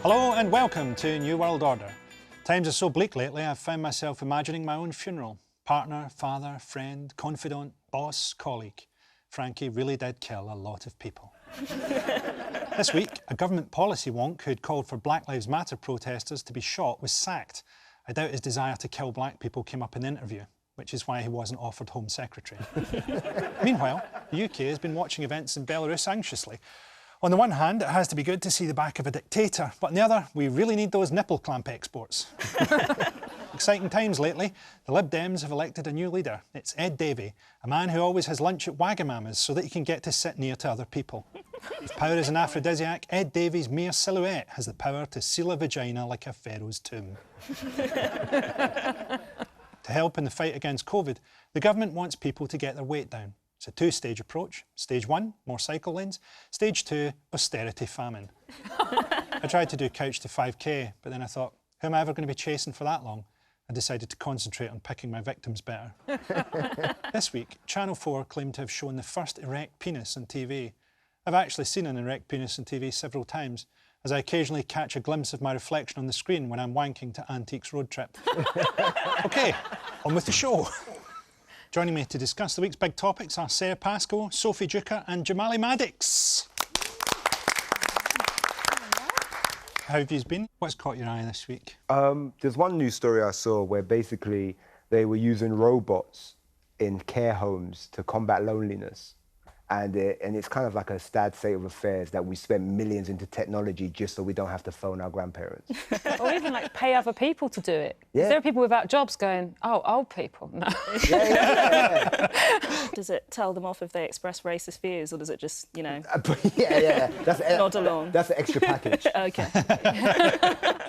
Hello and welcome to New World Order. Times are so bleak lately, I've found myself imagining my own funeral. Partner, father, friend, confidant, boss, colleague. Frankie really did kill a lot of people. This week, a government policy wonk who'd called for Black Lives Matter protesters to be shot was sacked. I doubt his desire to kill black people came up in the interview, which is why he wasn't offered Home Secretary. Meanwhile, the UK has been watching events in Belarus anxiously. On the one hand, it has to be good to see the back of a dictator, but on the other, we really need those nipple clamp exports. Exciting times lately. The Lib Dems have elected a new leader. It's Ed Davey, a man who always has lunch at Wagamama's so that he can get to sit near to other people. If power is an aphrodisiac, Ed Davey's mere silhouette has the power to seal a vagina like a pharaoh's tomb. To help in the fight against COVID, the government wants people to get their weight down. It's a two-stage approach. Stage 1, more cycle lanes. Stage 2, austerity famine. I tried to do couch to 5k, but then I thought, who am I ever going to be chasing for that long? I decided to concentrate on picking my victims better. This week, Channel 4 claimed to have shown the first erect penis on TV. I've actually seen an erect penis on TV several times, as I occasionally catch a glimpse of my reflection on the screen when I'm wanking to Antiques Road Trip. OK, on with the show. Joining me to discuss the week's big topics are Sarah Pascoe, Sophie Duker and Jamali Maddox. How have you been? What's caught your eye this week? There's one news story I saw where basically they were using robots in care homes to combat loneliness. And it's kind of like a sad state of affairs that we spend millions into technology just so we don't have to phone our grandparents. Or even, like, pay other people to do it. Yeah. There are people without jobs going, oh, old people, no. Yeah. Does it tell them off if they express racist views, or does it just, you know... yeah. That's nod along? That's an extra package. OK.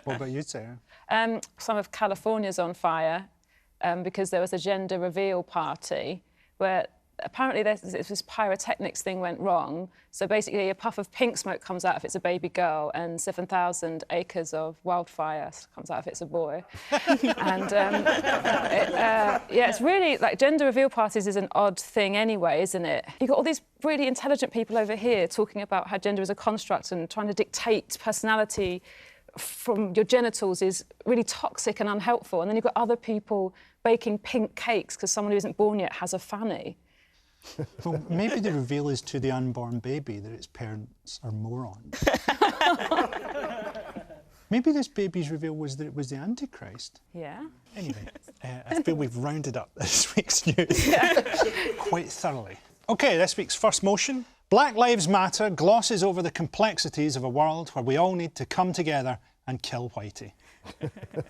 What about you, Sarah? Some of California's on fire because there was a gender reveal party where apparently this pyrotechnics thing went wrong. So basically a puff of pink smoke comes out if it's a baby girl and 7,000 acres of wildfire comes out if it's a boy. And it's really, like, gender reveal parties is an odd thing anyway, isn't it? You've got all these really intelligent people over here talking about how gender is a construct and trying to dictate personality from your genitals is really toxic and unhelpful. And then you've got other people baking pink cakes because someone who isn't born yet has a fanny. Well, maybe the reveal is to the unborn baby that its parents are morons. Maybe this baby's reveal was that it was the Antichrist. Yeah. Anyway, I feel we've rounded up this week's news quite thoroughly. OK, this week's first motion. Black Lives Matter glosses over the complexities of a world where we all need to come together and kill Whitey.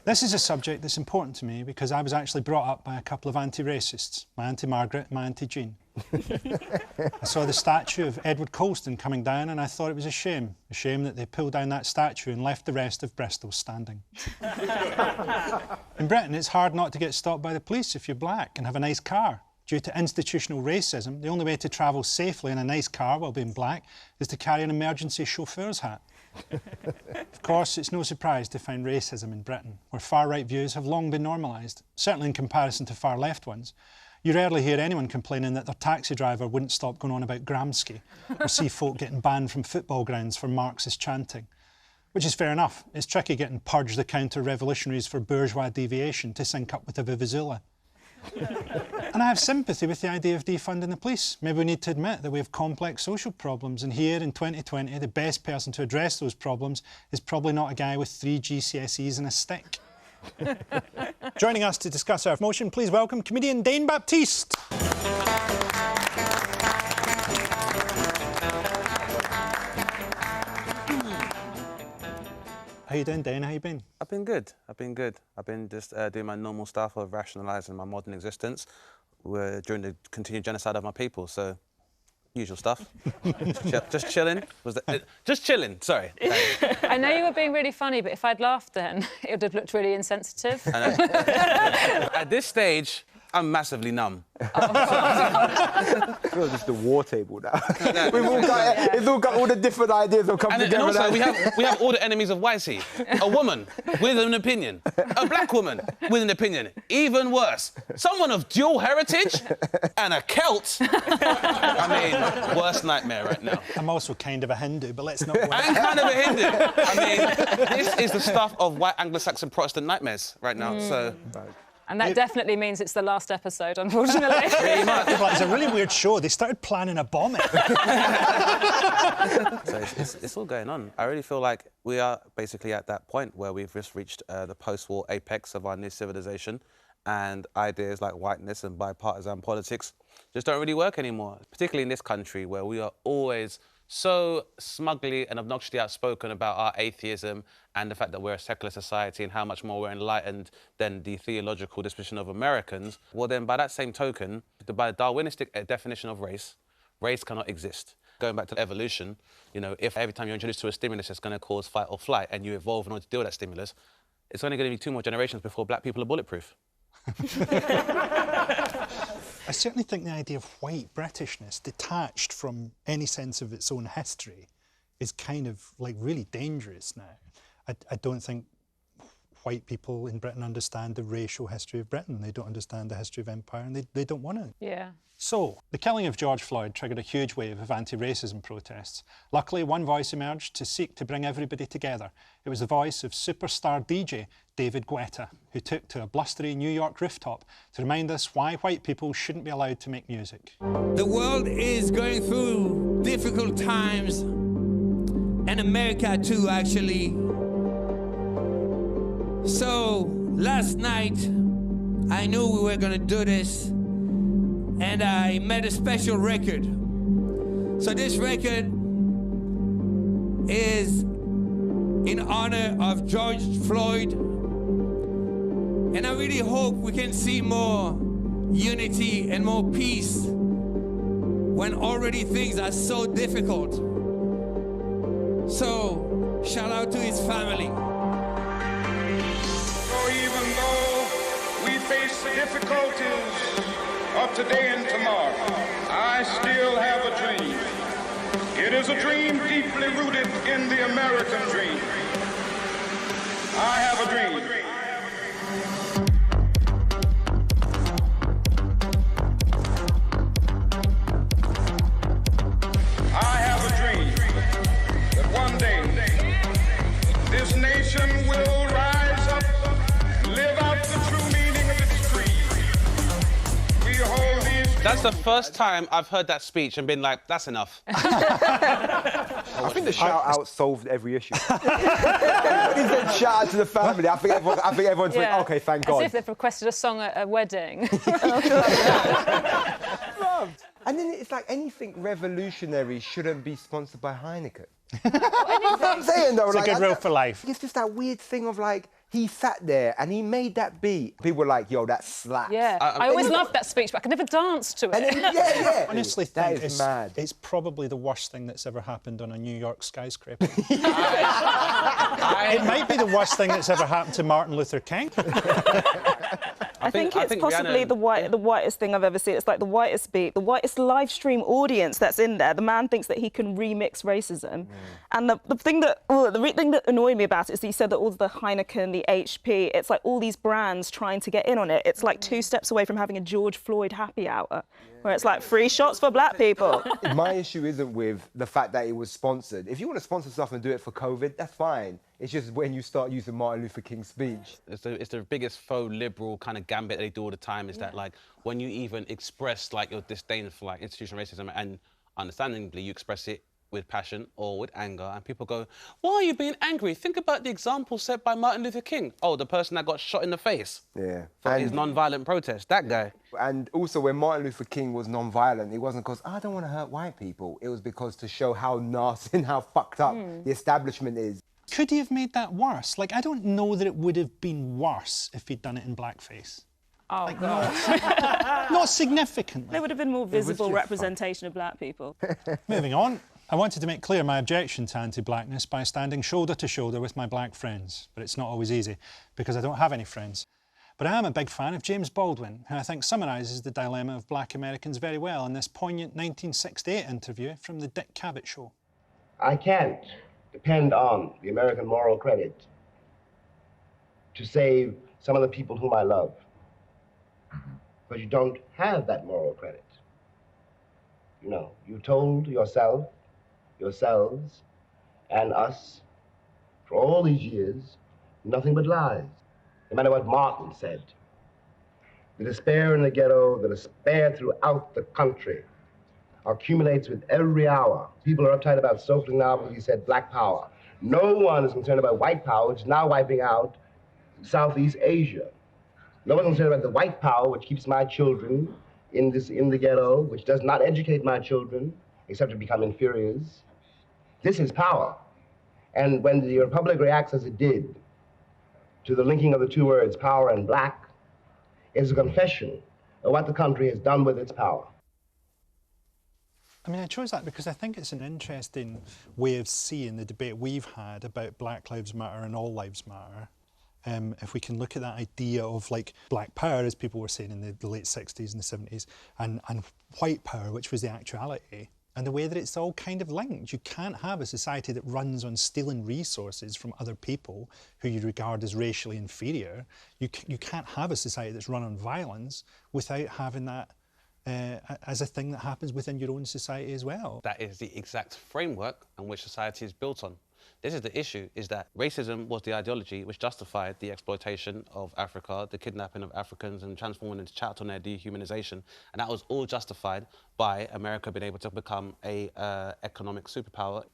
This is a subject that's important to me because I was actually brought up by a couple of anti-racists, my Auntie Margaret and my Auntie Jean. I saw the statue of Edward Colston coming down and I thought it was a shame that they pulled down that statue and left the rest of Bristol standing. In Britain, it's hard not to get stopped by the police if you're black and have a nice car. Due to institutional racism, the only way to travel safely in a nice car while being black is to carry an emergency chauffeur's hat. Of course, it's no surprise to find racism in Britain, where far-right views have long been normalised, certainly in comparison to far-left ones. You rarely hear anyone complaining that their taxi driver wouldn't stop going on about Gramsci, or see folk getting banned from football grounds for Marxist chanting. Which is fair enough. It's tricky getting purge the counter-revolutionaries for bourgeois deviation to sync up with the Vuvuzela. And I have sympathy with the idea of defunding the police. Maybe we need to admit that we have complex social problems, and here in 2020 the best person to address those problems is probably not a guy with 3 GCSEs and a stick. Joining us to discuss our motion, please welcome comedian Dane Baptiste. How you doing, Dane? How you been? I've been good. I've been just doing my normal stuff of rationalising my modern existence during the continued genocide of my people, so usual stuff. just chilling. Just chilling, sorry. I know you were being really funny, but if I'd laughed then, it would have looked really insensitive. At this stage, I'm massively numb. It's just the war table now. It's all got all the different ideas that come together. And also, we have all the enemies of Whitey. A woman with an opinion. A black woman with an opinion. Even worse, someone of dual heritage and a Celt. I mean, worst nightmare right now. I'm also kind of a Hindu, but let's not go I'm kind of a Hindu. I mean, this is the stuff of white Anglo-Saxon Protestant nightmares right now, so... And that definitely means it's the last episode, unfortunately. Pretty much. It's a really weird show. They started planning a bombing. So it's all going on. I really feel like we are basically at that point where we've just reached the post-war apex of our new civilization, and ideas like whiteness and bipartisan politics just don't really work anymore, particularly in this country where we are always so smugly and obnoxiously outspoken about our atheism and the fact that we're a secular society and how much more we're enlightened than the theological disposition of Americans. Well, then, by that same token, by the Darwinistic definition of race, race cannot exist. Going back to evolution, you know, if every time you're introduced to a stimulus that's going to cause fight or flight and you evolve in order to deal with that stimulus, it's only going to be 2 more generations before black people are bulletproof. I certainly think the idea of white Britishness detached from any sense of its own history is kind of like really dangerous now. I don't think white people in Britain understand the racial history of Britain. They don't understand the history of empire, and they don't want to. Yeah. So, the killing of George Floyd triggered a huge wave of anti-racism protests. Luckily, one voice emerged to seek to bring everybody together. It was the voice of superstar DJ David Guetta, who took to a blustery New York rooftop to remind us why white people shouldn't be allowed to make music. The world is going through difficult times, and America too, actually. So, last night, I knew we were gonna do this, and I made a special record. So this record is in honor of George Floyd, and I really hope we can see more unity and more peace when already things are so difficult. So, shout out to his family. So even though we face the difficulties of today and tomorrow, I still have a dream. It is a dream deeply rooted in the American dream. I have a dream. I have a dream that one day this nation will rise up, live out the true meaning of its creed. We hold these... That's the first time I've heard that speech and been like, that's enough. I think the shout-out solved every issue. He said shout out to the family. I think everyone's like, OK, thank God. As if they've requested a song at a wedding. And then it's like anything revolutionary shouldn't be sponsored by Heineken. That's what I'm saying, though. It's a good rule for life. It's just that weird thing of like, he sat there and he made that beat. People were like, yo, that slaps. Yeah, I always loved that speech, but I could never dance to it. And then, yeah. Honestly, that think is mad. It's probably the worst thing that's ever happened on a New York skyscraper. It might be the worst thing that's ever happened to Martin Luther King. I think it's possibly the whitest thing I've ever seen. It's like the whitest beat, the whitest live stream audience that's in there. The man thinks that he can remix racism. And the thing that annoyed me about it is that he said that all the Heineken, the HP, it's like all these brands trying to get in on it. It's like 2 steps away from having a George Floyd happy hour, where it's like free shots for black people. My issue isn't with the fact that it was sponsored. If you want to sponsor stuff and do it for COVID, that's fine. It's just when you start using Martin Luther King's speech. It's the biggest faux liberal kind of gambit they do all the time is that, like, when you even express, like, your disdain for, like, institutional racism, and understandably you express it with passion or with anger, and people go, why are you being angry? Think about the example set by Martin Luther King. Oh, the person that got shot in the face for his non-violent protest, that guy. And also, when Martin Luther King was non-violent, it wasn't because, I don't want to hurt white people. It was because to show how nasty and how fucked up the establishment is. Could he have made that worse? Like, I don't know that it would have been worse if he'd done it in blackface. Oh, like, God. Not significantly. There would have been more visible representation of black people. Moving on. I wanted to make clear my objection to anti-blackness by standing shoulder to shoulder with my black friends. But it's not always easy, because I don't have any friends. But I am a big fan of James Baldwin, who I think summarises the dilemma of black Americans very well in this poignant 1968 interview from the Dick Cavett Show. I can't depend on the American moral credit to save some of the people whom I love. But you don't have that moral credit. You know, you told yourself, yourselves, and us, for all these years, nothing but lies. No matter what Martin said. The despair in the ghetto, the despair throughout the country accumulates with every hour. People are uptight about Stokely now because he said black power. No one is concerned about white power, which is now wiping out Southeast Asia. No one's concerned about the white power, which keeps my children in the ghetto, which does not educate my children, except to become inferiors. This is power. And when the Republic reacts as it did to the linking of the two words, power and black, is a confession of what the country has done with its power. I mean, I chose that because I think it's an interesting way of seeing the debate we've had about Black Lives Matter and All Lives Matter. If we can look at that idea of like black power, as people were saying in the late 60s and the 70s, and white power, which was the actuality, and the way that it's all kind of linked. You can't have a society that runs on stealing resources from other people who you regard as racially inferior. You can't have a society that's run on violence without having that as a thing that happens within your own society as well. That is the exact framework on which society is built on. This is the issue, is that racism was the ideology which justified the exploitation of Africa, the kidnapping of Africans and transforming into chattel and their dehumanization. And that was all justified by America being able to become a economic superpower.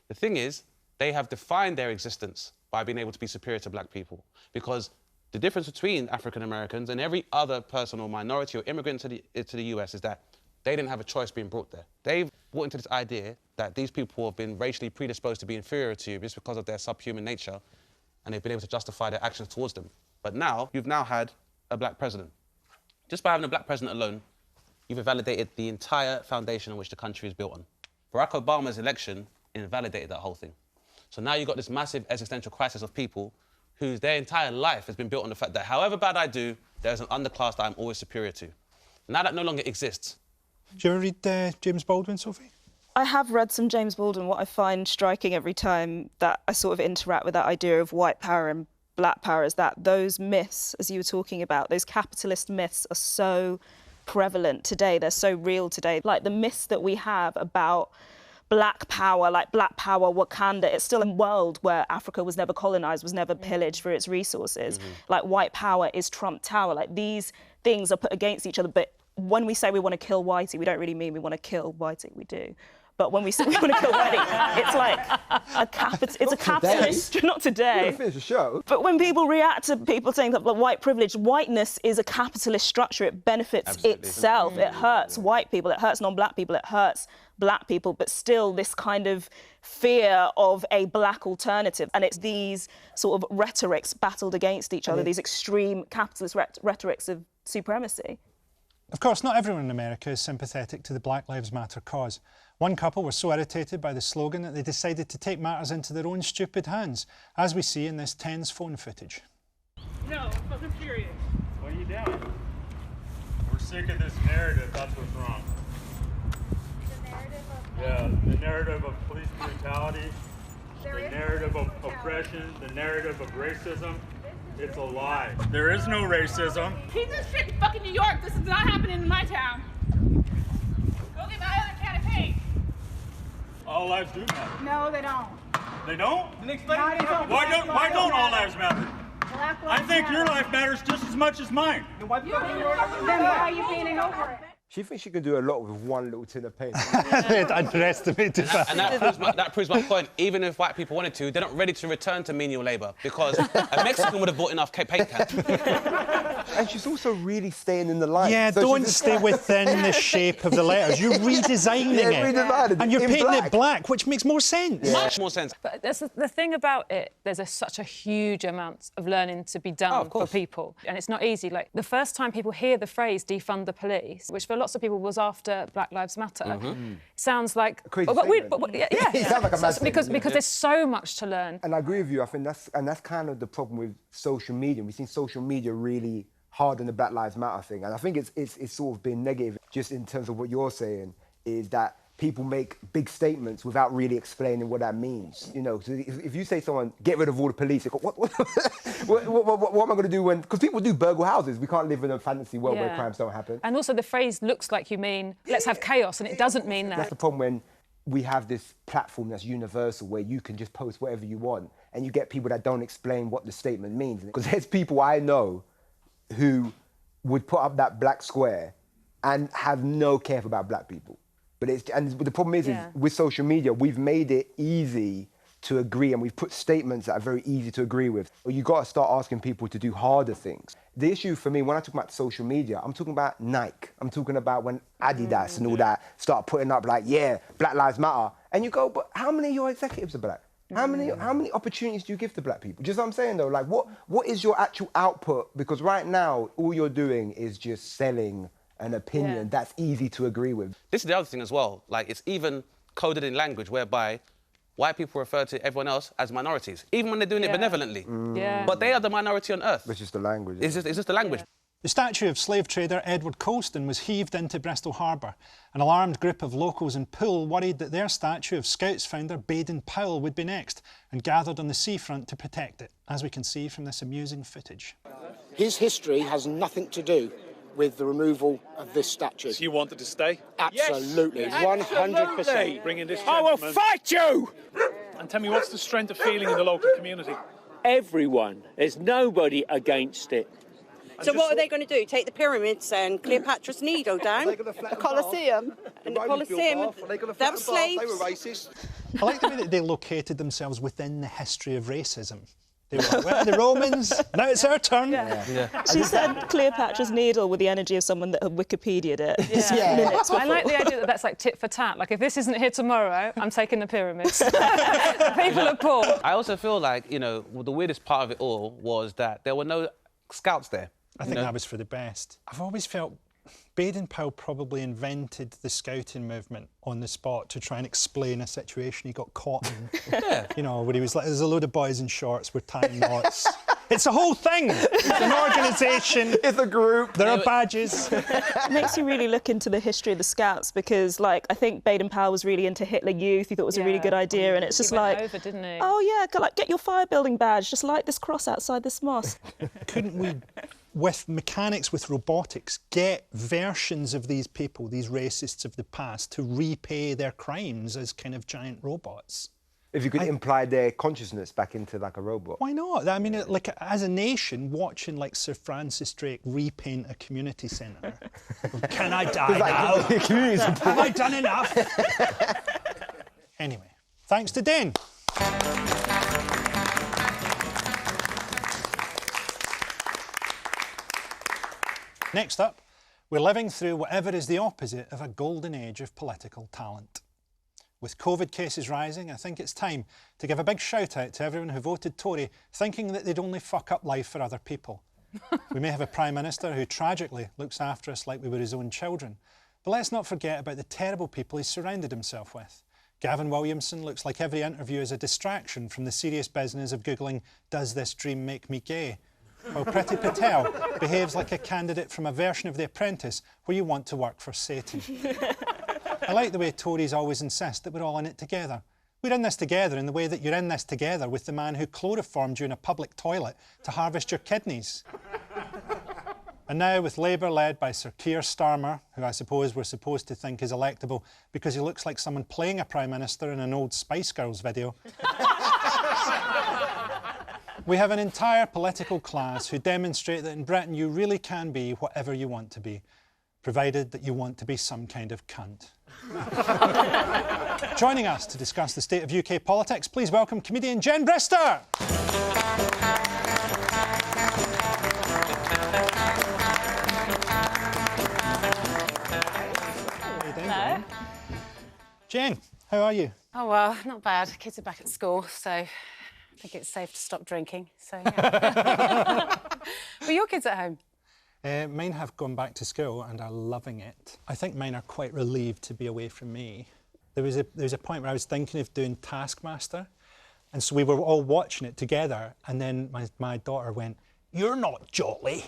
The thing is, they have defined their existence by being able to be superior to black people. Because the difference between African Americans and every other person or minority or immigrant to the US is that they didn't have a choice being brought there. They've brought into this idea that these people have been racially predisposed to be inferior to you just because of their subhuman nature, and they've been able to justify their actions towards them. But now, you've now had a black president. Just by having a black president alone, you've invalidated the entire foundation on which the country is built on. Barack Obama's election invalidated that whole thing. So now you've got this massive existential crisis of people whose their entire life has been built on the fact that however bad I do, there's an underclass that I'm always superior to. Now that no longer exists. Do you ever read James Baldwin, Sophie? I have read some James Baldwin. What I find striking every time that I sort of interact with that idea of white power and black power is that those myths, as you were talking about, those capitalist myths are so prevalent today. They're so real today. Like the myths that we have about black power, like black power, Wakanda, it's still a world where Africa was never colonized, was never pillaged for its resources. Like white power is Trump Tower. Like these things are put against each other, but when we say we want to kill Whitey, we don't really mean we want to kill Whitey, we do. But when we say we want to kill Whitey, it's like a capitalist, not today. Finish the show. But when people react to people saying that like, white privilege, whiteness is a capitalist structure. It benefits itself. It hurts white people. It hurts non-black people. It hurts black people. But still, this kind of fear of a black alternative, and it's these sort of rhetorics battled against each other. These extreme capitalist rhetorics of supremacy. Of course, not everyone in America is sympathetic to the Black Lives Matter cause. One couple were so irritated by the slogan that they decided to take matters into their own stupid hands, as we see in this tense phone footage. No, I'm fucking furious. What are you doing? We're sick of this narrative, that's what's wrong. The narrative of... Yeah, the narrative of police brutality, the narrative of oppression, the narrative of racism. It's a lie. There is no racism. He's in shit in fucking New York. This is not happening in my town. Go get my other can of paint. All lives do matter. No, they don't. They don't? Then explain why don't all lives matter? I think your life matters just as much as mine. Then why are you painting over it? She thinks she can do a lot with one little tin of paint. They'd underestimated that. And that proves my point. Even if white people wanted to, they're not ready to return to menial labour because a Mexican would have bought enough paint cans. And she's also really staying in the line. Yeah, so don't stay within the shape of the letters. You're redesigning it. And you're painting it black, which makes more sense. Yeah. Much more sense. But that's the thing about it, there's such a huge amount of learning to be done for people. And it's not easy. Like, the first time people hear the phrase defund the police, which for lots of people was after Black Lives Matter, sounds like... A crazy yeah. Sounds like a mad because statement. there's so much to learn. And I agree with you. I think that's kind of the problem with social media. We've seen social media really hard on the Black Lives Matter thing, and I think it's sort of been negative just in terms of what you're saying, is that people make big statements without really explaining what that means. You know, so if you say someone, get rid of all the police, they go, what am I going to do when... Because people do burgle houses. We can't live in a fantasy world where crimes don't happen. And also the phrase looks like you mean, let's have chaos, and it doesn't mean that. That's the problem when we have this platform that's universal where you can just post whatever you want and you get people that don't explain what the statement means. Because there's people I know who would put up that black square and have no care about black people. But the problem is with social media, we've made it easy to agree, and we've put statements that are very easy to agree with. You got to start asking people to do harder things. The issue for me, when I talk about social media, I'm talking about Nike. I'm talking about when Adidas and all that start putting up like, yeah, Black Lives Matter. And you go, but how many of your executives are black? How many opportunities do you give to black people? Just what I'm saying though, like what is your actual output? Because right now, all you're doing is just selling an opinion that's easy to agree with. This is the other thing as well. Like, it's even coded in language whereby white people refer to everyone else as minorities, even when they're doing it benevolently. But they are the minority on Earth. It's just the language. It's just the language. The statue of slave trader Edward Colston was heaved into Bristol Harbour. An alarmed group of locals in Poole worried that their statue of Scouts founder Baden-Powell would be next and gathered on the seafront to protect it, as we can see from this amusing footage. His history has nothing to do with the removal of this statue. So you wanted to stay? Absolutely, yes, 100%. Bringing this I will fight you! And tell me, what's the strength of feeling in the local community? Everyone. There's nobody against it. So what are they going to do? Take the pyramids and Cleopatra's Needle down? The Colosseum. And the Colosseum. They were slaves. They were racist. I like the way that they located themselves within the history of racism. They were like, well, the Romans, now it's our turn. She said Cleopatra's Needle with the energy of someone that had Wikipedia'd it. Minutes I like the idea that that's like tit for tat. Like, if this isn't here tomorrow, I'm taking the pyramids. The people are poor. I also feel like, you know, the weirdest part of it all was that there were no scouts there. I think that was for the best. I've always felt Baden-Powell probably invented the scouting movement on the spot to try and explain a situation he got caught in. You know, where he was like, there's a load of boys in shorts, we're tying knots. It's a whole thing. It's an organisation. It's a group. There are badges. It makes you really look into the history of the Scouts because, like, I think Baden-Powell was really into Hitler Youth. He thought it was a really good idea, and it's just like, over, didn't he? Oh yeah, like get your fire building badge, just light this cross outside this mosque. Couldn't we, with mechanics, with robotics, get versions of these people, these racists of the past, to repay their crimes as kind of giant robots? If you could imply their consciousness back into like a robot. Why not? I mean, like as a nation, watching like Sir Francis Drake repaint a community centre. Can I die now? Have I done enough? Anyway, thanks to Dane. Next up, we're living through whatever is the opposite of a golden age of political talent. With COVID cases rising, I think it's time to give a big shout out to everyone who voted Tory, thinking that they'd only fuck up life for other people. We may have a Prime Minister who tragically looks after us like we were his own children, but let's not forget about the terrible people he's surrounded himself with. Gavin Williamson looks like every interview is a distraction from the serious business of Googling, does this dream make me gay? While Priti Patel behaves like a candidate from a version of The Apprentice where you want to work for Satan. I like the way Tories always insist that we're all in it together. We're in this together in the way that you're in this together with the man who chloroformed you in a public toilet to harvest your kidneys. And now, with Labour led by Sir Keir Starmer, who I suppose we're supposed to think is electable because he looks like someone playing a Prime Minister in an old Spice Girls video, we have an entire political class who demonstrate that in Britain you really can be whatever you want to be, provided that you want to be some kind of cunt. Joining us to discuss the state of UK politics, please welcome comedian Jen Brister. Hello. Jen, how are you? Oh, well, not bad. Kids are back at school, so I think it's safe to stop drinking. So, yeah. Were your kids at home? Mine have gone back to school and are loving it. I think mine are quite relieved to be away from me. There was a point where I was thinking of doing Taskmaster, and so we were all watching it together, and then my daughter went, "You're not jolly."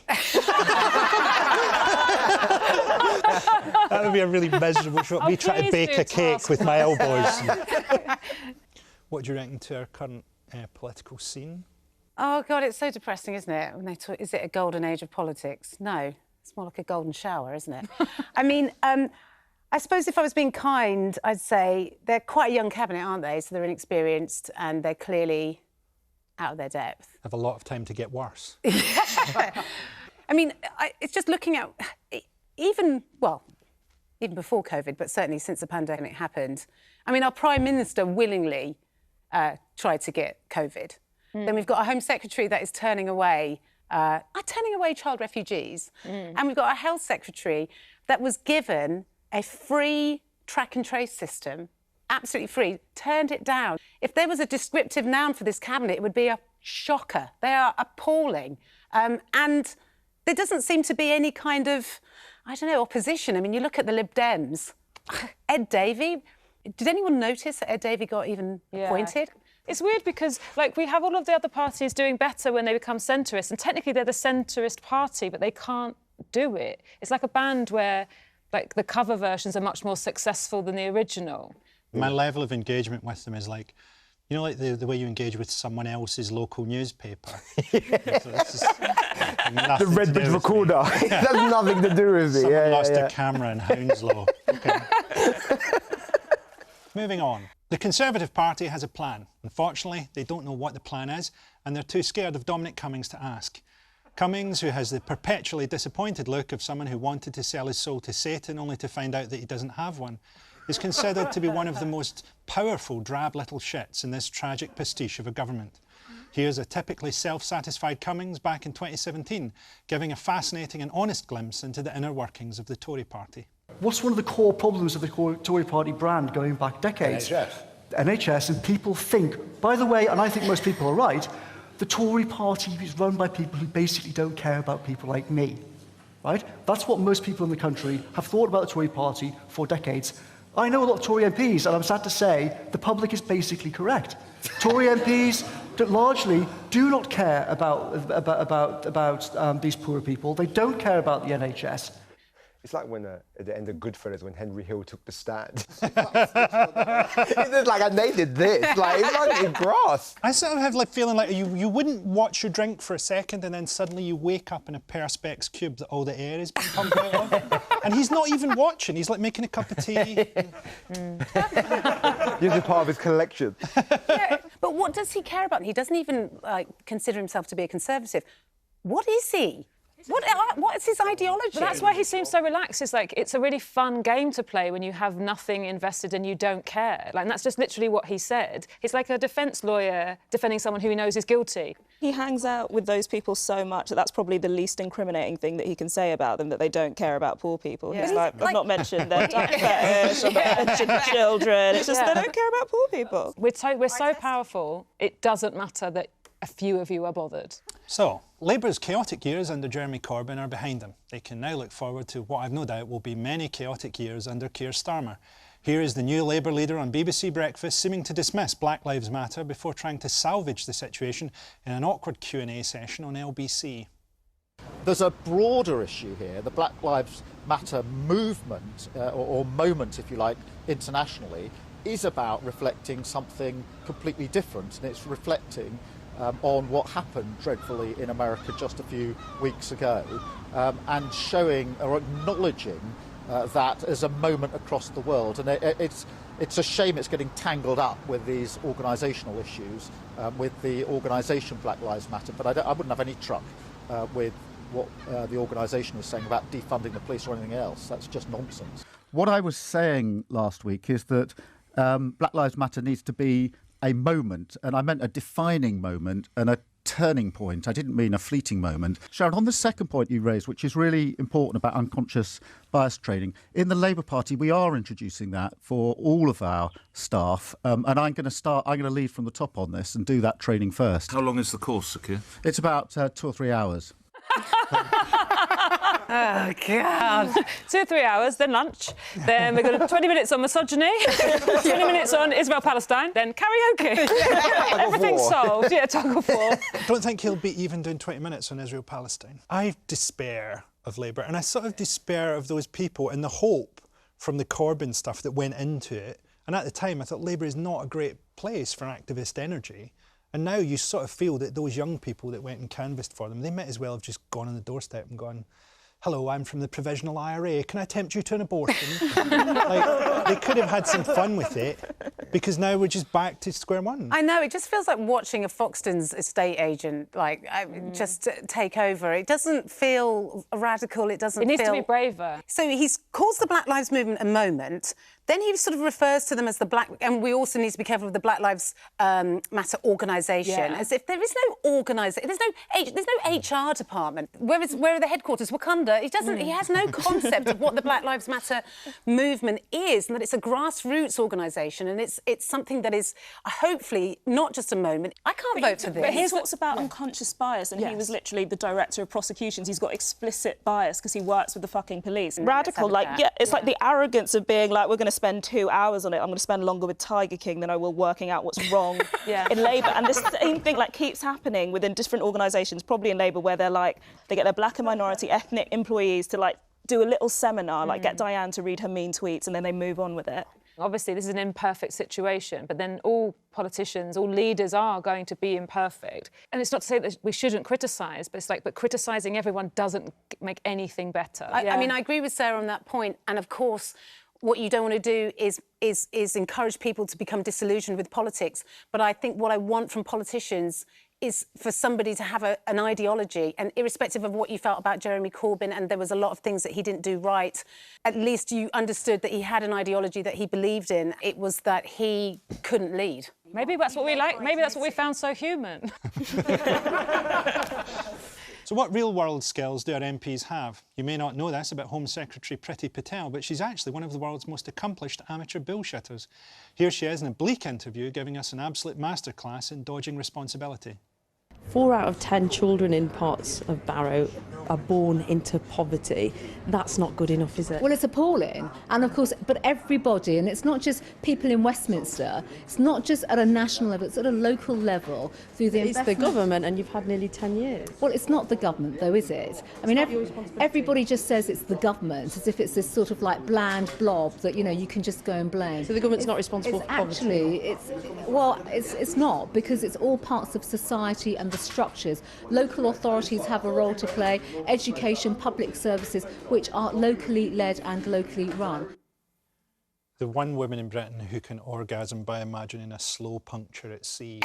be a really miserable shot. Me trying to bake a cake with my elbows. What do you reckon to our current political scene? Oh, God, it's so depressing, isn't it? When they talk, is it a golden age of politics? No, it's more like a golden shower, isn't it? I mean, I suppose if I was being kind, I'd say they're quite a young cabinet, aren't they? So they're inexperienced and they're clearly out of their depth. Have a lot of time to get worse. I mean, it's just looking at, even before COVID, but certainly since the pandemic happened. I mean, our Prime Minister willingly tried to get COVID. Then we've got a Home Secretary that is turning away child refugees. And we've got a Health Secretary that was given a free track and trace system, absolutely free, turned it down. If there was a descriptive noun for this cabinet, it would be a shocker. They are appalling. And there doesn't seem to be any kind of, I don't know, opposition. I mean, you look at the Lib Dems. Ed Davey, did anyone notice that Ed Davey got even appointed? It's weird because, like, we have all of the other parties doing better when they become centrist, and technically they're the centrist party, but they can't do it. It's like a band where, like, the cover versions are much more successful than the original. My level of engagement with them is like, you know, like the way you engage with someone else's local newspaper. So it's just the Redbridge Recorder. It has nothing to do with it. Someone lost a camera in Hounslow. Okay. Moving on. The Conservative Party has a plan. Unfortunately, they don't know what the plan is, and they're too scared of Dominic Cummings to ask. Cummings, who has the perpetually disappointed look of someone who wanted to sell his soul to Satan only to find out that he doesn't have one, is considered to be one of the most powerful drab little shits in this tragic pastiche of a government. Here's a typically self-satisfied Cummings back in 2017, giving a fascinating and honest glimpse into the inner workings of the Tory party. What's one of the core problems of the Tory party brand going back decades? NHS, and people think, by the way, and I think most people are right, the Tory party is run by people who basically don't care about people like me, right? That's what most people in the country have thought about the Tory party for decades. I know a lot of Tory MPs, and I'm sad to say the public is basically correct. Tory MPs largely do not care about these poor people. They don't care about the NHS. It's like when, at the end of Goodfellas, when Henry Hill took the stand. It's like, and they did this. Like, it's like in grass. I sort of have like feeling like you wouldn't watch your drink for a second and then suddenly you wake up in a Perspex cube that all the air is being pumped out of. And he's not even watching. He's like making a cup of tea. You're just part of his collection. Yeah, but what does he care about? He doesn't even consider himself to be a Conservative. What is he? What is his ideology? But that's why he seems so relaxed. It's like, it's a really fun game to play when you have nothing invested and you don't care. Like, and that's just literally what he said. He's like a defence lawyer defending someone who he knows is guilty. He hangs out with those people so much that that's probably the least incriminating thing that he can say about them, that they don't care about poor people. Yeah. He's like, I've not mentioned their diabetes, I've not mentioned children. It's just they don't care about poor people. We're so powerful, it doesn't matter that a few of you are bothered. So, Labour's chaotic years under Jeremy Corbyn are behind them. They can now look forward to what I've no doubt will be many chaotic years under Keir Starmer. Here is the new Labour leader on BBC Breakfast seeming to dismiss Black Lives Matter before trying to salvage the situation in an awkward Q&A session on LBC. There's a broader issue here. The Black Lives Matter movement, or moment, if you like, internationally, is about reflecting something completely different, and it's reflecting on what happened dreadfully in America just a few weeks ago, and showing or acknowledging that as a moment across the world. And it's a shame it's getting tangled up with these organisational issues, with the organisation Black Lives Matter, but I wouldn't have any truck with what the organisation was saying about defunding the police or anything else. That's just nonsense. What I was saying last week is that Black Lives Matter needs to be a moment, and I meant a defining moment and a turning point. I didn't mean a fleeting moment. Sharon, on the second point you raised, which is really important about unconscious bias training, in the Labour Party we are introducing that for all of our staff, and I'm going to lead from the top on this and do that training first. How long is the course, Keir? It's about 2 or 3 hours. Oh, God. 2 or 3 hours, then lunch. Then we've got 20 minutes on misogyny, 20 minutes on Israel Palestine, then karaoke. Everything's solved. Yeah, tug of war. I don't think he'll be even doing 20 minutes on Israel Palestine. I despair of Labour, and I sort of despair of those people in the hope from the Corbyn stuff that went into it. And at the time, I thought Labour is not a great place for activist energy. And now you sort of feel that those young people that went and canvassed for them, they might as well have just gone on the doorstep and gone, hello, I'm from the Provisional IRA, can I tempt you to an abortion? Like, they could have had some fun with it, because now we're just back to square one. I know, it just feels like watching a Foxton's estate agent, like, just take over. It doesn't feel radical, it doesn't feel... It needs to be braver. So he calls the Black Lives Movement a moment, then he sort of refers to them as the Black... And we also need to be careful of the Black Lives Matter organisation, as if there is no organisation, there's no HR department. Where are the headquarters? Wakanda. He has no concept of what the Black Lives Matter movement is, and that it's a grassroots organisation, and it's something that is hopefully not just a moment. I can't vote for this. But he talks about unconscious bias, and he was literally the director of prosecutions. He's got explicit bias because he works with the fucking police. Radical, like, it's like the arrogance of being like, we're going to spend 2 hours on it. I'm going to spend longer with Tiger King than I will working out what's wrong in Labour. And this same thing like keeps happening within different organisations, probably in Labour, where they're like, they get their black and minority ethnic employees to like do a little seminar, like get Diane to read her mean tweets, and then they move on with it. Obviously, this is an imperfect situation, but then all politicians, all leaders are going to be imperfect. And it's not to say that we shouldn't criticise, but it's like, but criticising everyone doesn't make anything better. I mean, I agree with Sarah on that point, and of course, what you don't want to do is encourage people to become disillusioned with politics. But I think what I want from politicians is for somebody to have an ideology, and irrespective of what you felt about Jeremy Corbyn, and there was a lot of things that he didn't do right, at least you understood that he had an ideology that he believed in. It was that he couldn't lead. Maybe that's what we like. Maybe that's what we found so human. So what real-world skills do our MPs have? You may not know this about Home Secretary Priti Patel, but she's actually one of the world's most accomplished amateur bullshitters. Here she is in a bleak interview giving us an absolute masterclass in dodging responsibility. 4 out of 10 children in parts of Barrow are born into poverty. That's not good enough, is it? Well, it's appalling. And of course, but everybody, and it's not just people in Westminster, it's not just at a national level, it's at a local level through the It's the government, and you've had nearly 10 years. Well, it's not the government, though, is it? I mean, everybody just says it's the government, as if it's this sort of like bland blob that, you know, you can just go and blame. So the government's not responsible for poverty? It's not, because it's all parts of society and the structures. Local authorities have a role to play, education, public services, which are locally led and locally run. The one woman in Britain who can orgasm by imagining a slow puncture at sea.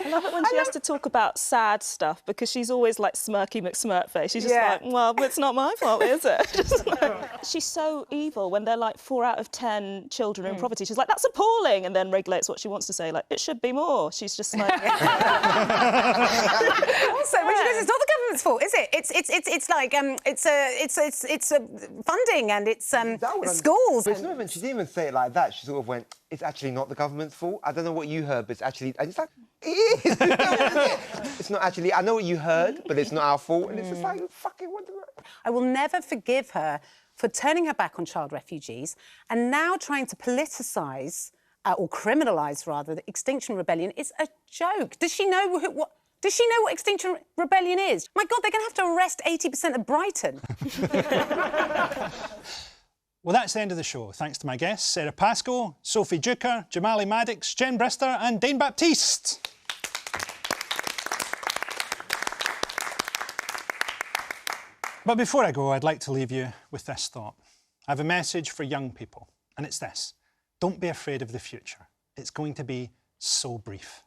I love it when she has to talk about sad stuff, because she's always like smirky McSmirkface. She's just like, well, it's not my fault, is it? Just like, she's so evil when they're like 4 out of 10 children in poverty. She's like, that's appalling, and then regulates what she wants to say, like, it should be more. She's just like... Also, it's not the government's fault, is it? It's like it's funding, and it's schools. But it's not even, she didn't even say it like that. She sort of went, it's actually not the government's fault. I don't know what you heard, but it's actually... And it's like, it is. It's not actually... I know what you heard, but it's not our fault. And it's just like, fucking what the... I will never forgive her for turning her back on child refugees and now trying to politicise, or criminalise rather, the Extinction Rebellion. It's a joke. Does she know what... Does she know what Extinction Rebellion is? My God, they're going to have to arrest 80% of Brighton. Well, that's the end of the show. Thanks to my guests, Sarah Pascoe, Sophie Duker, Jamali Maddox, Jen Brister and Dane Baptiste. But before I go, I'd like to leave you with this thought. I have a message for young people, and it's this. Don't be afraid of the future. It's going to be so brief.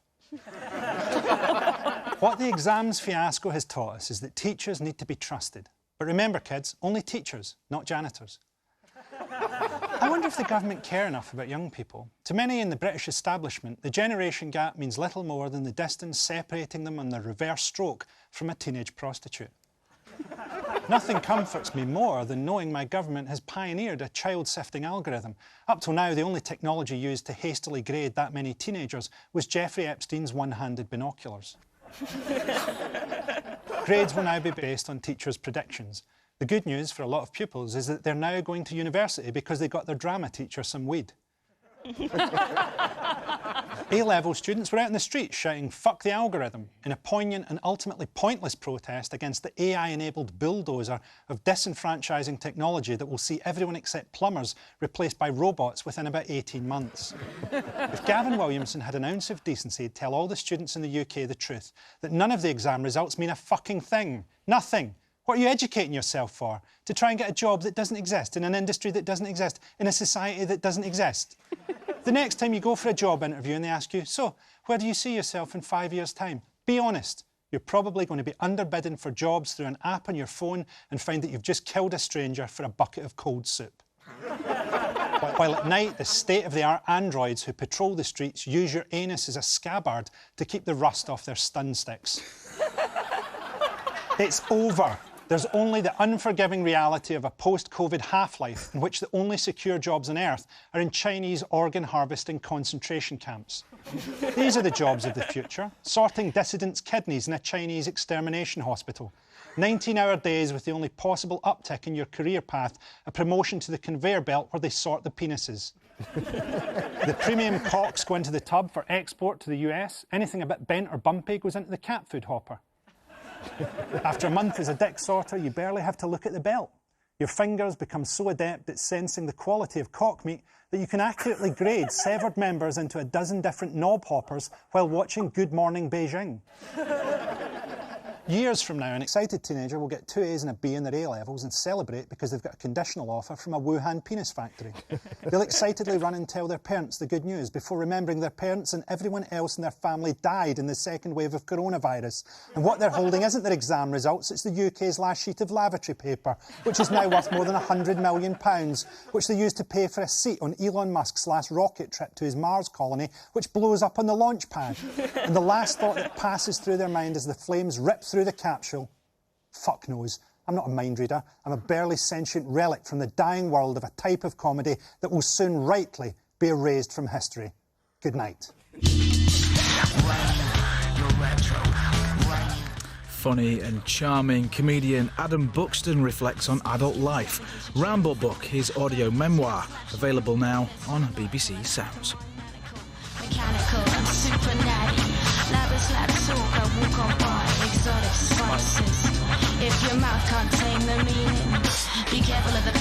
What the exams fiasco has taught us is that teachers need to be trusted. But remember, kids, only teachers, not janitors. I wonder if the government care enough about young people. To many in the British establishment, the generation gap means little more than the distance separating them on their reverse stroke from a teenage prostitute. Nothing comforts me more than knowing my government has pioneered a child-sifting algorithm. Up till now, the only technology used to hastily grade that many teenagers was Jeffrey Epstein's one-handed binoculars. Grades will now be based on teachers' predictions. The good news for a lot of pupils is that they're now going to university because they got their drama teacher some weed. A-level students were out in the streets shouting "fuck the algorithm" in a poignant and ultimately pointless protest against the AI-enabled bulldozer of disenfranchising technology that will see everyone except plumbers replaced by robots within about 18 months. If Gavin Williamson had an ounce of decency, he'd tell all the students in the UK the truth, that none of the exam results mean a fucking thing. Nothing. What are you educating yourself for? To try and get a job that doesn't exist, in an industry that doesn't exist, in a society that doesn't exist? The next time you go for a job interview and they ask you, "So, where do you see yourself in 5 years' time?" Be honest. You're probably going to be underbidding for jobs through an app on your phone and find that you've just killed a stranger for a bucket of cold soup. While at night, the state-of-the-art androids who patrol the streets use your anus as a scabbard to keep the rust off their stun sticks. It's over. There's only the unforgiving reality of a post-COVID half-life in which the only secure jobs on Earth are in Chinese organ-harvesting concentration camps. These are the jobs of the future, sorting dissidents' kidneys in a Chinese extermination hospital. 19-hour days with the only possible uptick in your career path, a promotion to the conveyor belt where they sort the penises. The premium cocks go into the tub for export to the US. Anything a bit bent or bumpy goes into the cat food hopper. After a month as a dick sorter, you barely have to look at the belt. Your fingers become so adept at sensing the quality of cock meat that you can accurately grade severed members into a dozen different knob hoppers while watching Good Morning Beijing. Years from now, an excited teenager will get 2 A's and a B in their A-levels and celebrate because they've got a conditional offer from a Wuhan penis factory. They'll excitedly run and tell their parents the good news before remembering their parents and everyone else in their family died in the second wave of coronavirus. And what they're holding isn't their exam results, it's the UK's last sheet of lavatory paper, which is now worth more than £100 million, which they used to pay for a seat on Elon Musk's last rocket trip to his Mars colony, which blows up on the launch pad. And the last thought that passes through their mind as the flames rip through the capsule: fuck knows. I'm not a mind reader. I'm a barely sentient relic from the dying world of a type of comedy that will soon rightly be erased from history. Good night. Funny and charming comedian Adam Buxton reflects on adult life. Ramble Book, his audio memoir, available now on BBC Sounds. Mechanical and super natty. Lavish talk, I walk on by exotic spices. If your mouth can't tame the meaning, be careful of the